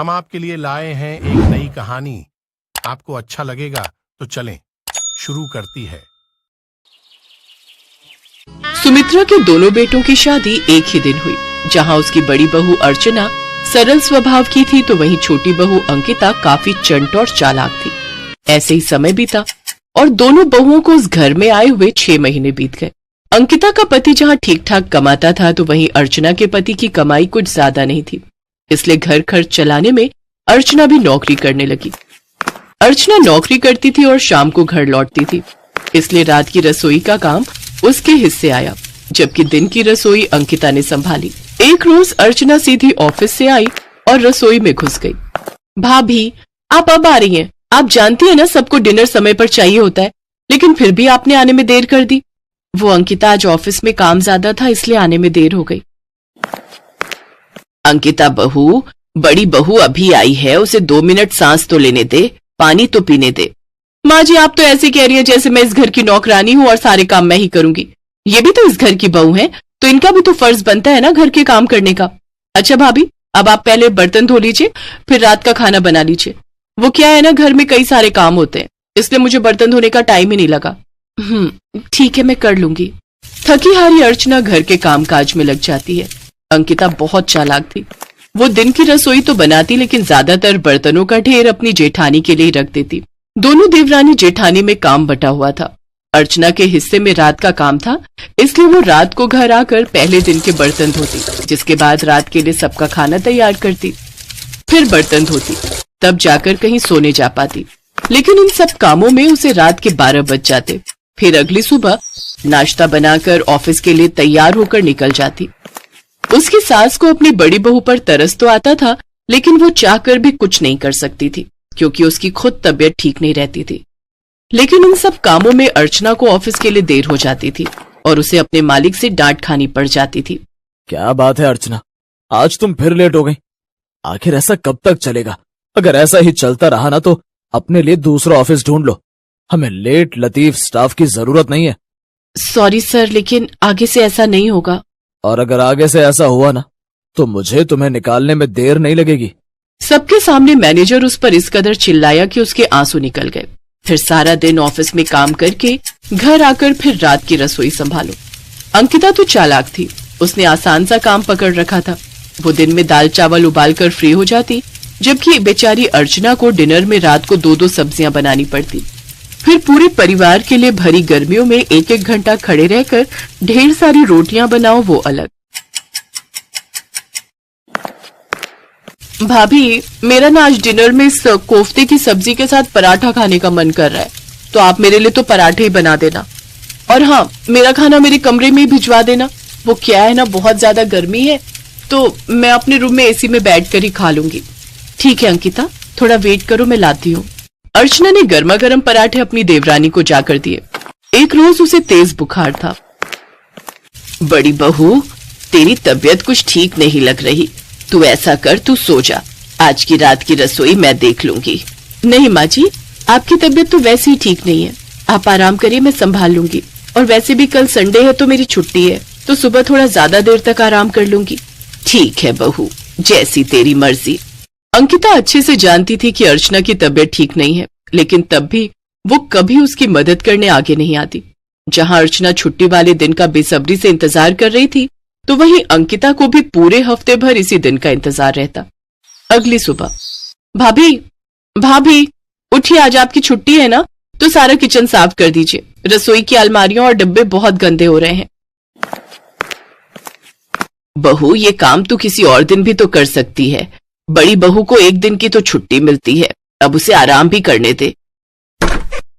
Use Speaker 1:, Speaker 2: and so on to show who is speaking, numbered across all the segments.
Speaker 1: हम आपके लिए लाए हैं एक नई कहानी। आपको अच्छा लगेगा तो चलें, शुरू करती है।
Speaker 2: सुमित्रा के दोनों बेटों की शादी एक ही दिन हुई। जहां उसकी बड़ी बहू अर्चना सरल स्वभाव की थी तो वहीं छोटी बहू अंकिता काफी चंट और चालाक थी। ऐसे ही समय बीता और दोनों बहुओं को उस घर में आए हुए 6 महीने बीत गए। अंकिता का पति जहां ठीक ठाक कमाता था तो वहीं अर्चना के पति की कमाई कुछ ज्यादा नहीं थी, इसलिए घर खर्च चलाने में अर्चना भी नौकरी करने लगी। अर्चना नौकरी करती थी और शाम को घर लौटती थी, इसलिए रात की रसोई का काम उसके हिस्से आया, जबकि दिन की रसोई अंकिता ने संभाली। एक रोज अर्चना सीधी ऑफिस से आई और रसोई में घुस गई। भाभी, आप अब आ रही हैं। आप जानती हैं ना सबको डिनर समय पर चाहिए होता है, लेकिन फिर भी आपने आने में देर कर दी। वो अंकिता आज ऑफिस में काम ज्यादा था इसलिए आने में देर हो गई। अंकिता बहू, बड़ी बहू अभी आई है, उसे 2 मिनट सांस तो लेने दे, पानी तो पीने दे। माँ जी, आप तो ऐसे कह रही है जैसे मैं इस घर की नौकरानी हूँ और सारे काम मैं ही करूंगी। ये भी तो इस घर की बहू है, तो इनका भी तो फर्ज बनता है ना घर के काम करने का। अच्छा भाभी, अब आप पहले बर्तन धो लीजिए, फिर रात का खाना बना लीजिए। वो क्या है ना, घर में कई सारे काम होते हैं, इसलिए मुझे बर्तन धोने का टाइम ही नहीं लगा। ठीक है, मैं कर लूंगी। थकी हारी अर्चना घर के कामकाज में लग जाती है। अंकिता बहुत चालाक थी। वो दिन की रसोई तो बनाती, लेकिन ज्यादातर बर्तनों का ढेर अपनी जेठानी के लिए रख देती। दोनों देवरानी जेठानी में काम बटा हुआ था। अर्चना के हिस्से में रात का काम था, इसलिए वो रात को घर आकर पहले दिन के बर्तन धोती, जिसके बाद रात के लिए सबका खाना तैयार करती, फिर बर्तन धोती, तब जाकर कहीं सोने जा पाती। लेकिन इन सब कामों में उसे रात के 12 बज जाते। फिर अगली सुबह नाश्ता बनाकर ऑफिस के लिए तैयार होकर निकल जाती। उसकी सास को अपनी बड़ी बहू पर तरस तो आता था, लेकिन वो चाहकर भी कुछ नहीं कर सकती थी, क्योंकि उसकी खुद तबीयत ठीक नहीं रहती थी। लेकिन इन सब कामों में अर्चना को ऑफिस के लिए देर हो जाती थी और उसे अपने मालिक से डांट खानी पड़ जाती थी।
Speaker 3: क्या बात है अर्चना, आज तुम फिर लेट हो गई। आखिर ऐसा कब तक चलेगा? अगर ऐसा ही चलता रहा ना तो अपने लिए दूसरा ऑफिस ढूंढ लो। हमें लेट लतीफ स्टाफ की जरूरत नहीं है।
Speaker 2: सॉरी सर, लेकिन आगे से ऐसा नहीं होगा।
Speaker 3: और अगर आगे से ऐसा हुआ ना तो मुझे तुम्हें निकालने में देर नहीं लगेगी।
Speaker 2: सबके सामने मैनेजर उस पर इस कदर चिल्लाया कि उसके आंसू निकल गए। फिर सारा दिन ऑफिस में काम करके घर आकर फिर रात की रसोई संभालो। अंकिता तो चालाक थी, उसने आसान सा काम पकड़ रखा था। वो दिन में दाल चावल उबालकर फ्री हो जाती, जबकि बेचारी अर्चना को डिनर में रात को 2-2 सब्जियां बनानी पड़ती। फिर पूरे परिवार के लिए भरी गर्मियों में 1-1 घंटा खड़े रहकर ढेर सारी रोटियां बनाओ, वो अलग। भाभी, मेरा ना आज डिनर में इस कोफ्ते की सब्जी के साथ पराठा खाने का मन कर रहा है, तो आप मेरे लिए तो पराठे ही बना देना। और हाँ, मेरा खाना मेरे कमरे में ही भिजवा देना। वो क्या है ना, बहुत ज्यादा गर्मी है, तो मैं अपने रूम में एसी में बैठकर ही खा लूंगी। ठीक है अंकिता, थोड़ा वेट करो, मैं लाती हूँ। अर्चना ने गर्मा गर्म पराठे अपनी देवरानी को जाकर दिए। एक रोज उसे तेज बुखार था। बड़ी बहू, तेरी तबीयत कुछ ठीक नहीं लग रही, तू ऐसा कर, तू सो जा, आज की रात की रसोई मैं देख लूंगी। नहीं माँ जी, आपकी तबीयत तो वैसे ही ठीक नहीं है, आप आराम करिए, मैं संभाल लूंगी। और वैसे भी कल संडे है तो मेरी छुट्टी है, तो सुबह थोड़ा ज्यादा देर तक आराम कर लूंगी। ठीक है बहू, जैसी तेरी मर्जी। अंकिता अच्छे से जानती थी कि अर्चना की तबीयत ठीक नहीं है, लेकिन तब भी वो कभी उसकी मदद करने आगे नहीं आती। जहां अर्चना छुट्टी वाले दिन का बेसब्री से इंतजार कर रही थी, तो वहीं अंकिता को भी पूरे हफ्ते भर इसी दिन का इंतजार रहता। अगली सुबह, भाभी भाभी उठिए, आज आपकी छुट्टी है ना, तो सारा किचन साफ कर दीजिए। रसोई की अलमारियां और डब्बे बहुत गंदे हो रहे हैं। बहू, ये काम तू किसी और दिन भी तो कर सकती है। बड़ी बहू को एक दिन की तो छुट्टी मिलती है, अब उसे आराम भी करने दे।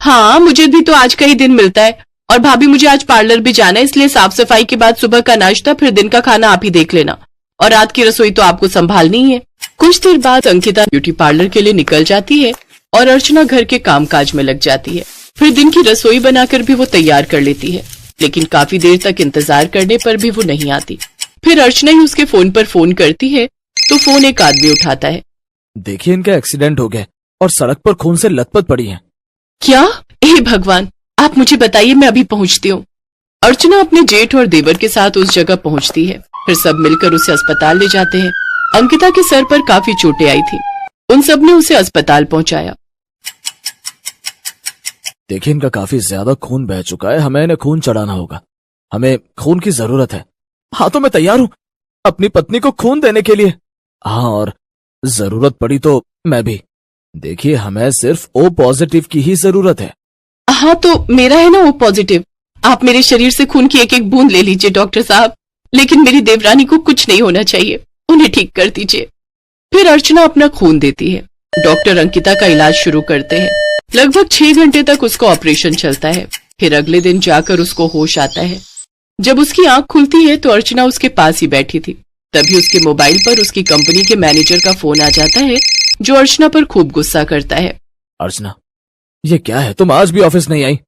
Speaker 2: हाँ, मुझे भी तो आज का ही दिन मिलता है, और भाभी मुझे आज पार्लर भी जाना है, इसलिए साफ सफाई के बाद सुबह का नाश्ता, फिर दिन का खाना आप ही देख लेना, और रात की रसोई तो आपको संभालनी ही है। कुछ देर बाद अंकिता ब्यूटी पार्लर के लिए निकल जाती है और अर्चना घर के कामकाज में लग जाती है। फिर दिन की रसोई बनाकर भी वो तैयार कर लेती है, लेकिन काफी देर तक इंतजार करने पर भी वो नहीं आती। फिर अर्चना ही उसके फोन पर फोन करती है, तो फोन एक आदमी उठाता है।
Speaker 3: देखिए, इनका एक्सीडेंट हो गया और सड़क पर खून से लथपथ पड़ी हैं।
Speaker 2: क्या? हे भगवान, आप मुझे बताइए, मैं अभी पहुंचती हूँ। अर्चना अपने जेठ और देवर के साथ उस जगह पहुंचती है। फिर सब मिलकर उसे अस्पताल ले जाते हैं। अंकिता के सर पर काफी चोटें आई थी। उन सब ने उसे अस्पताल पहुंचाया।
Speaker 3: देखिए, इनका काफी ज्यादा खून बह चुका है। हमें इन्हें खून चढ़ाना होगा। हमें खून की जरूरत है। हाँ, तो मैं तैयार हूं अपनी पत्नी को खून देने के लिए। हाँ, और जरूरत पड़ी तो मैं भी। देखिए, हमें सिर्फ ओ पॉजिटिव की ही जरूरत है।
Speaker 2: हाँ, तो मेरा है ना ओ पॉजिटिव। आप मेरे शरीर से खून की एक एक बूंद ले लीजिए डॉक्टर साहब, लेकिन मेरी देवरानी को कुछ नहीं होना चाहिए। उन्हें ठीक कर दीजिए। फिर अर्चना अपना खून देती है। डॉक्टर अंकिता का इलाज शुरू करते हैं। लगभग 6 घंटे तक उसका ऑपरेशन चलता है। फिर अगले दिन जाकर उसको होश आता है। जब उसकी आंख खुलती है तो अर्चना उसके पास ही बैठी थी। तभी उसके मोबाइल पर उसकी कंपनी के मैनेजर का फोन आ जाता है, जो अर्चना पर खूब गुस्सा करता है।
Speaker 3: अर्चना, ये क्या है? तुम आज भी ऑफिस नहीं आई?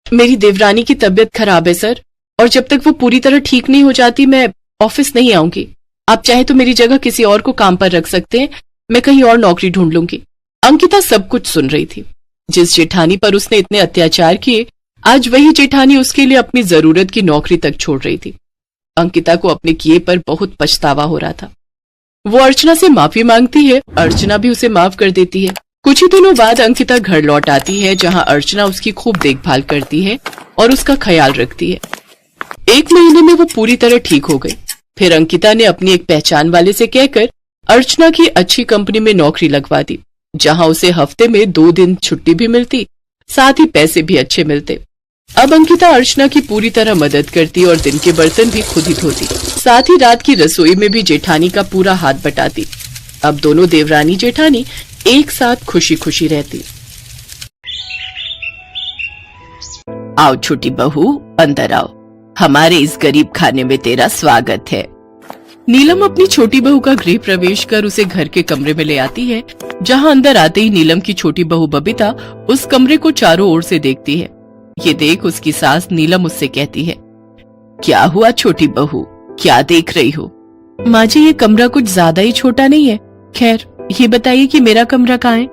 Speaker 2: मेरी देवरानी की तबीयत खराब है सर, और जब तक वो पूरी तरह ठीक नहीं हो जाती मैं ऑफिस नहीं आऊंगी। आप चाहे तो मेरी जगह किसी और को काम पर रख सकते हैं। मैं कहीं और नौकरी ढूंढ लूंगी। अंकिता सब कुछ सुन रही थी। जिस जेठानी पर उसने इतने अत्याचार किए, आज वही जेठानी उसके लिए अपनी जरूरत की नौकरी तक छोड़ रही थी। अंकिता को अपने किए पर बहुत पछतावा हो रहा था। वो अर्चना से माफी मांगती है। अर्चना भी उसे माफ कर देती है। कुछ ही दिनों बाद अंकिता घर लौट आती है, जहां अर्चना उसकी खूब देखभाल करती है और उसका ख्याल रखती है। 1 महीने में वो पूरी तरह ठीक हो गई। फिर अंकिता ने अपनी एक पहचान वाले से कहकर अर्चना की अच्छी कंपनी में नौकरी लगवा दी, जहां उसे हफ्ते में 2 दिन छुट्टी भी मिलती, साथ ही पैसे भी अच्छे मिलते। अब अंकिता अर्चना की पूरी तरह मदद करती और दिन के बर्तन भी खुद ही धोती। साथ ही रात की रसोई में भी जेठानी का पूरा हाथ बटाती। अब दोनों देवरानी जेठानी एक साथ खुशी खुशी रहती। आओ छोटी बहू, अंदर आओ। हमारे इस गरीब खाने में तेरा स्वागत है। नीलम अपनी छोटी बहू का गृह प्रवेश कर उसे घर के कमरे में ले आती है, जहां अंदर आते ही नीलम की छोटी बहू बबीता उस कमरे को चारों ओर से देखती है। ये देख उसकी सास नीलम उससे कहती है, क्या हुआ छोटी बहू, क्या देख रही हो? माँ जी, ये कमरा कुछ ज्यादा ही छोटा नहीं है? खैर, ये बताइए कि मेरा कमरा कहाँ है?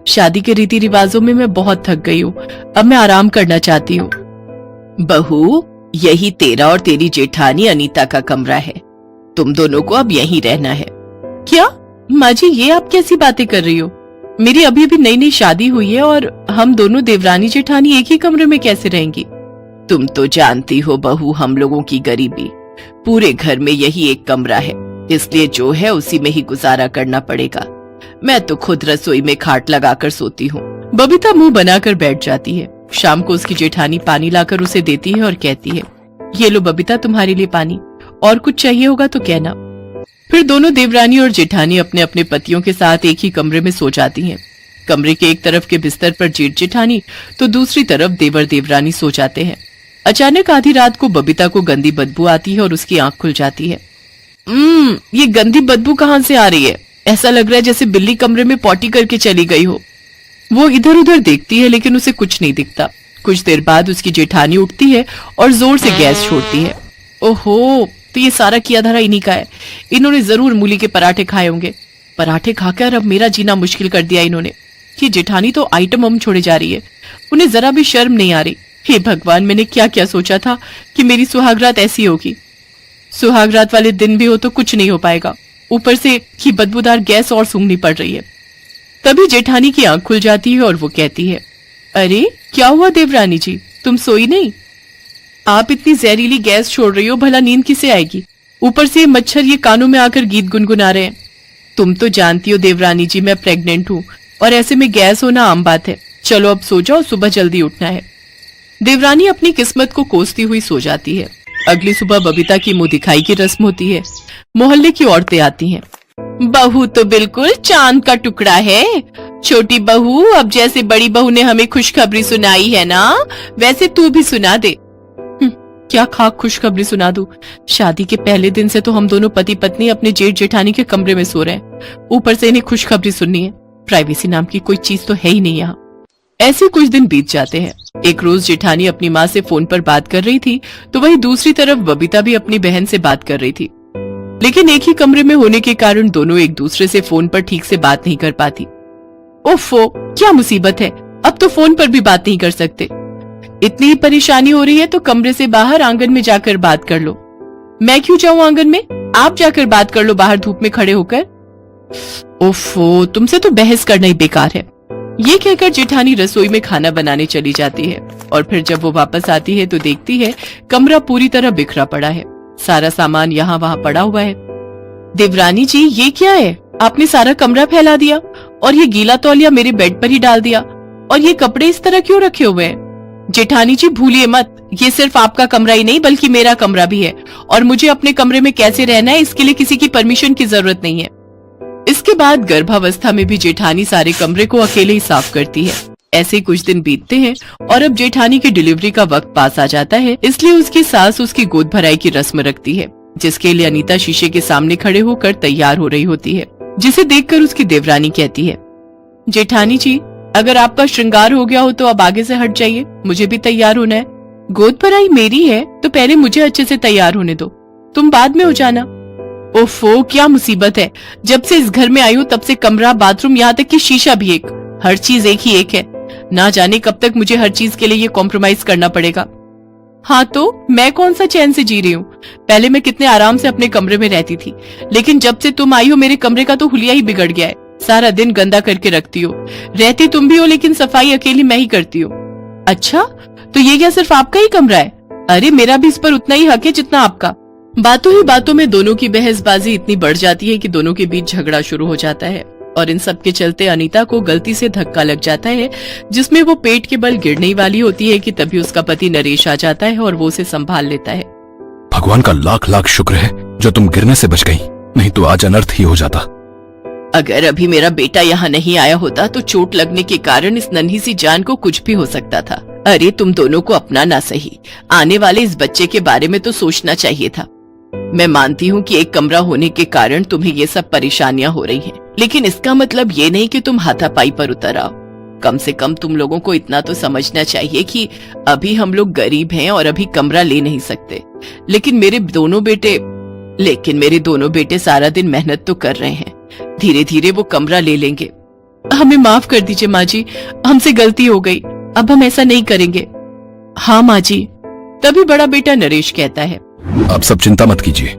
Speaker 2: शादी के रीति रिवाजों में मैं बहुत थक गई हूँ। अब मैं आराम करना चाहती हूँ। बहू, यही तेरा और तेरी जेठानी अनीता का कमरा है। तुम दोनों को अब यहीं रहना है। क्या माँ जी, ये आप कैसी बातें कर रही हो? मेरी अभी अभी नई नई शादी हुई है और हम दोनों देवरानी जेठानी एक ही कमरे में कैसे रहेंगी? तुम तो जानती हो बहू, हम लोगों की गरीबी। पूरे घर में यही एक कमरा है, इसलिए जो है उसी में ही गुजारा करना पड़ेगा। मैं तो खुद रसोई में खाट लगाकर सोती हूँ। बबीता मुंह बनाकर बैठ जाती है। शाम को उसकी जेठानी पानी लाकर उसे देती है और कहती है, ये लो बबीता, तुम्हारे लिए पानी। और कुछ चाहिए होगा तो कहना। फिर दोनों देवरानी और जेठानी अपने अपने पतियों के साथ एक ही कमरे में सो जाती हैं। कमरे के एक तरफ के बिस्तर पर जेठ जेठानी तो दूसरी तरफ देवर देवरानी सो जाते हैं। अचानक आधी रात को बबीता को गंदी बदबू आती है और उसकी आंख खुल जाती है। ये गंदी बदबू कहाँ से आ रही है? ऐसा लग रहा है जैसे बिल्ली कमरे में पॉटी करके चली गई हो। वो इधर उधर देखती है, लेकिन उसे कुछ नहीं दिखता। कुछ देर बाद उसकी जेठानी उठती है और जोर से गैस छोड़ती है। ओहो, तो ये सारा किया धरा इन्हीं का है। इन्होंने जरूर मूली के पराठे खाए होंगे। पराठे खाकर अब मेरा जीना मुश्किल कर दिया इन्होंने। ये जेठानी तो आइटम हम छोड़े जा रही है। उन्हें जरा भी शर्म नहीं आ रही। हे भगवान, मैंने क्या क्या सोचा था कि मेरी सुहागरात ऐसी होगी। सुहागरात वाले दिन भी हो तो कुछ नहीं हो पाएगा। ऊपर से ये बदबूदार गैस और सूंघनी पड़ रही है। तभी जेठानी की आंख खुल जाती है और वो कहती है, अरे क्या हुआ देवरानी जी, तुम सोई नहीं? आप इतनी जहरीली गैस छोड़ रही हो, भला नींद किसे आएगी? ऊपर से मच्छर ये कानों में आकर गीत गुनगुना रहे हैं। तुम तो जानती हो देवरानी जी, मैं प्रेग्नेंट हूँ और ऐसे में गैस होना आम बात है। चलो अब सो जाओ, सुबह जल्दी उठना है। देवरानी अपनी किस्मत को कोसती हुई सो जाती है। अगली सुबह बबीता की मुंह दिखाई की रस्म होती है। मोहल्ले की औरतें आती हैं। बहू तो बिल्कुल चांद का टुकड़ा है। छोटी बहू, अब जैसे बड़ी बहू ने हमें खुशखबरी सुनाई है ना, वैसे तू भी सुना दे। क्या खाक खुशखबरी सुना दूं? शादी के पहले दिन से तो हम दोनों पति पत्नी अपने जेठ जेठानी के कमरे में सो रहे हैं। ऊपर से इन्हें खुशखबरी सुननी है। प्राइवेसी नाम की कोई चीज तो है ही नहीं यहाँ। ऐसे कुछ दिन बीत जाते हैं। एक रोज जेठानी अपनी माँ से फोन पर बात कर रही थी, तो वही दूसरी तरफ बबीता भी अपनी बहन से बात कर रही थी। लेकिन एक ही कमरे में होने के कारण दोनों एक दूसरे से फोन पर ठीक से बात नहीं कर पाती। ओफो, क्या मुसीबत है, अब तो फोन पर भी बात नहीं कर सकते। इतनी ही परेशानी हो रही है तो कमरे से बाहर आंगन में जाकर बात कर लो। मैं क्यों जाऊं आंगन में? आप जाकर बात कर लो बाहर धूप में खड़े होकर। ओफो, तुमसे तो बहस करना ही बेकार है। ये कहकर जेठानी रसोई में खाना बनाने चली जाती है और फिर जब वो वापस आती है तो देखती है कमरा पूरी तरह बिखरा पड़ा है। सारा सामान यहाँ वहाँ पड़ा हुआ है। देवरानी जी, ये क्या है? आपने सारा कमरा फैला दिया और ये गीला तौलिया मेरे बेड पर ही डाल दिया, और ये कपड़े इस तरह क्यों रखे हुए हैं? जेठानी जी, भूलिए मत, ये सिर्फ आपका कमरा ही नहीं बल्कि मेरा कमरा भी है, और मुझे अपने कमरे में कैसे रहना है इसके लिए किसी की परमिशन की जरूरत नहीं है। इसके बाद गर्भावस्था में भी जेठानी सारे कमरे को अकेले ही साफ करती है। ऐसे कुछ दिन बीतते हैं और अब जेठानी की डिलीवरी का वक्त पास आ जाता है, इसलिए उसकी सास उसकी गोद भराई की रस्म रखती है, जिसके लिए अनीता शीशे के सामने खड़े होकर तैयार हो रही होती है, जिसे देखकर उसकी देवरानी कहती है, जेठानी जी, अगर आपका श्रृंगार हो गया हो तो अब आगे से हट जाइए, मुझे भी तैयार होना है। गोद भराई मेरी है तो पहले मुझे अच्छे से तैयार होने दो, तुम बाद में हो जाना। ओफो, क्या मुसीबत है, जब से इस घर में आई हूँ तब से कमरा, बाथरूम, यहाँ तक कि शीशा भी एक, हर चीज एक ही एक है। ना जाने कब तक मुझे हर चीज के लिए ये कॉम्प्रोमाइज करना पड़ेगा। हाँ तो मैं कौन सा चैन से जी रही हूँ? पहले मैं कितने आराम से अपने कमरे में रहती थी, लेकिन जब से तुम आई हो मेरे कमरे का तो हुलिया ही बिगड़ गया है। सारा दिन गंदा करके रखती हो, रहती तुम भी हो लेकिन सफाई अकेली मैं ही करती हूँ। अच्छा, तो ये क्या सिर्फ आपका ही कमरा है? अरे मेरा भी इस पर उतना ही हक है जितना आपका। बातों ही बातों में दोनों की बहसबाजी इतनी बढ़ जाती है कि दोनों के बीच झगड़ा शुरू हो जाता है, और इन सब के चलते अनीता को गलती से धक्का लग जाता है, जिसमें वो पेट के बल गिरने ही वाली होती है कि तभी उसका पति नरेश आ जाता है और वो उसे संभाल लेता है।
Speaker 4: भगवान का लाख लाख शुक्र है जो तुम गिरने से बच गई, नहीं तो आज अनर्थ ही हो जाता।
Speaker 2: अगर अभी मेरा बेटा यहाँ नहीं आया होता तो चोट लगने के कारण इस नन्ही सी जान को कुछ भी हो सकता था। अरे तुम दोनों को अपना ना सही, आने वाले इस बच्चे के बारे में तो सोचना चाहिए था। मैं मानती हूँ कि एक कमरा होने के कारण तुम्हें ये सब परेशानियां हो रही हैं, लेकिन इसका मतलब ये नहीं कि तुम हाथापाई पर उतर आओ। कम से कम तुम लोगों को इतना तो समझना चाहिए कि अभी हम लोग गरीब हैं और अभी कमरा ले नहीं सकते, लेकिन मेरे दोनों बेटे सारा दिन मेहनत तो कर रहे हैं, धीरे धीरे वो कमरा ले लेंगे। हमें माफ कर दीजिए माँ जी, हमसे गलती हो गई, अब हम ऐसा नहीं करेंगे। हाँ माँ जी। तभी बड़ा बेटा नरेश कहता है,
Speaker 4: आप सब चिंता मत कीजिए,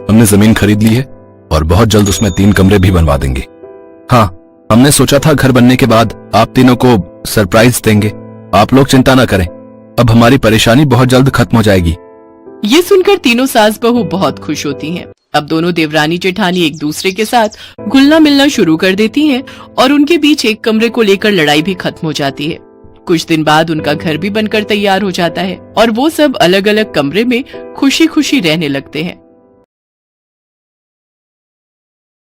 Speaker 4: हमने जमीन खरीद ली है और बहुत जल्द उसमें 3 कमरे भी बनवा देंगे। हाँ, हमने सोचा था घर बनने के बाद आप तीनों को सरप्राइज देंगे। आप लोग चिंता ना करें, अब हमारी परेशानी बहुत जल्द खत्म हो जाएगी।
Speaker 2: ये सुनकर तीनों सास बहू बहुत खुश होती हैं। अब दोनों देवरानी जेठानी एक दूसरे के साथ घुलना मिलना शुरू कर देती हैं और उनके बीच एक कमरे को लेकर लड़ाई भी खत्म हो जाती है। कुछ दिन बाद उनका घर भी बनकर तैयार हो जाता है और वो सब अलग अलग कमरे में खुशी खुशी रहने लगते हैं।